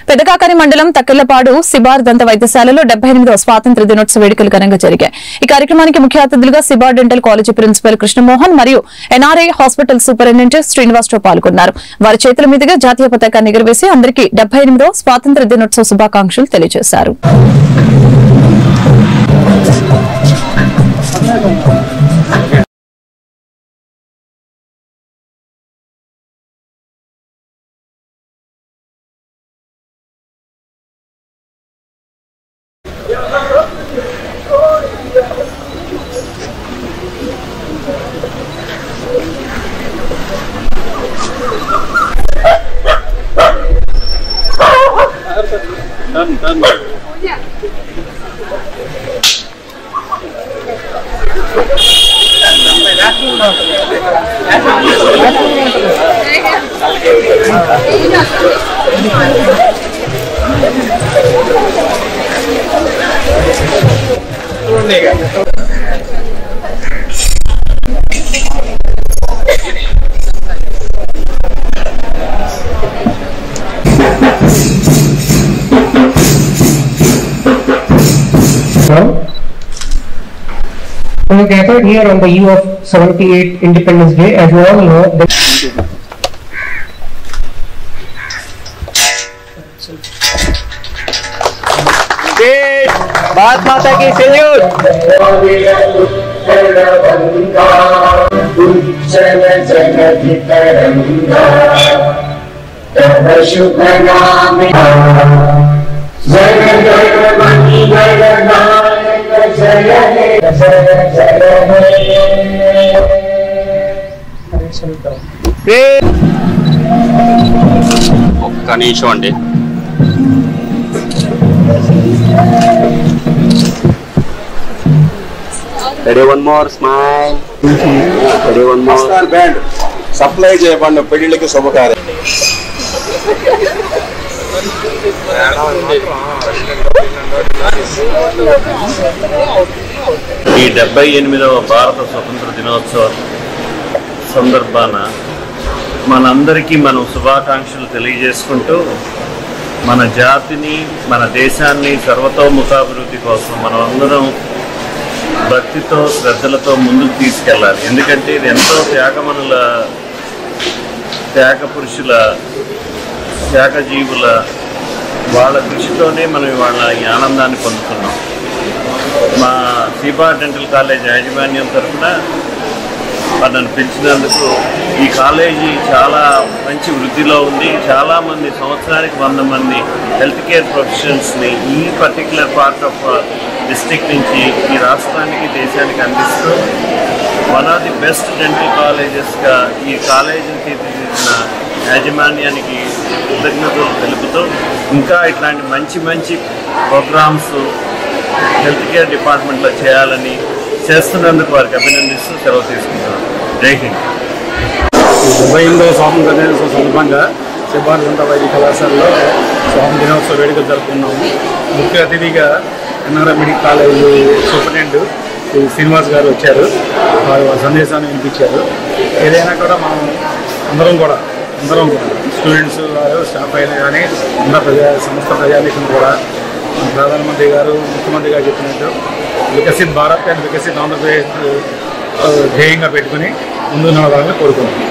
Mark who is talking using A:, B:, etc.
A: పెదకాకని మండలం తక్కెళ్లపాడు సిబార్ దంత వైద్యశాలలో 78వ స్వాతంత్ర్య దినోత్సవ వేడుకలు ఘనంగా జరిగాయి. ఈ కార్యక్రమానికి ముఖ్య అతిథులుగా Sibar dental college principal Krishnamohan మరియు ఎన్ఆర్ఐ హాస్పిటల్ సూపరింటెండెంట్ శ్రీనివాసరావు పాల్గొన్నారు. వారి చేతుల మీదుగా జాతీయ పతాకాన్ని ఎగురవేసి అందరికీ 78వ స్వాతంత్ర్య దినోత్సవ శుభాకాంక్షలు తెలియజేశారు.
B: We gathered here on the eve of 78th Independence Day, as we all know.
C: Bharat माता की सैल्यूट। शुभ नाम ఒక్క నిమిషం అండి. Ready, one more smile. Ready, one more. Band supply చేయబడిన పెళ్లిళ్ళకి శుభకార్యం.
D: ఈ 78వ భారత స్వతంత్ర దినోత్సవ సందర్భాన మనందరికీ మనం శుభాకాంక్షలు తెలియజేసుకుంటూ మన జాతిని, మన దేశాన్ని సర్వతోముఖాభివృద్ధి కోసం మనం అందరం భక్తితో, శ్రద్ధలతో ముందుకు తీసుకెళ్ళాలి. ఎందుకంటే ఇది ఎంతో త్యాగమనుల, త్యాగ పురుషుల, త్యాగజీవుల వాళ్ళ కృషితోనే మనం ఇవాళ ఈ ఆనందాన్ని పొందుతున్నాం. మా సిబార్ డెంటల్ కాలేజ్ యాజమాన్యం తరఫున నన్ను పిలిచినందుకు, ఈ కాలేజీ చాలా మంచి వృద్ధిలో ఉంది. చాలామంది, సంవత్సరానికి 100 మంది హెల్త్ కేర్ ప్రొఫెషనల్స్ని ఈ పర్టిక్యులర్ పార్ట్ ఆఫ్ డిస్ట్రిక్ట్ నుంచి ఈ రాష్ట్రానికి, దేశానికి అందిస్తూ one of the best dental కాలేజెస్గా ఈ కాలేజీని తీర్చిదిద్దిన యాజమాన్యానికి కృతజ్ఞతలు తెలుపుతూ, ఇంకా ఇట్లాంటి మంచి మంచి ప్రోగ్రామ్స్ హెల్త్ కేర్ డిపార్ట్మెంట్లో చేయాలని, చేస్తున్నందుకు వారికి అభినందిస్తూ సెలవు తీసుకుంటున్నాను. జై హింద్.
E: 78వ స్వాతంత్ర దినోత్సవ సందర్భంగా సిబార్ దంత వైద్య కళాశాలలో స్వాతంత్ర దినోత్సవ వేడుకలు జరుపుకున్నాము. ముఖ్య అతిథిగా NRI medical college superintendent Srinivas గారు వచ్చారు. వారు సందేశాన్ని వినిపించారు. ఏదైనా కూడా మనం అందరం కూడా స్టూడెంట్స్ గారు, స్టాఫ్ అయినా కానీ సమస్త ప్రజానీకం కూడా ప్రధానమంత్రి గారు, ముఖ్యమంత్రి గారు చెప్పినట్టు వికసిత్ భారత్ అండ్ వికసిత్ ఆంధ్రప్రదేశ్ ధ్యేయంగా పెట్టుకుని ముందు నడవాలని కోరుకుంటున్నాం.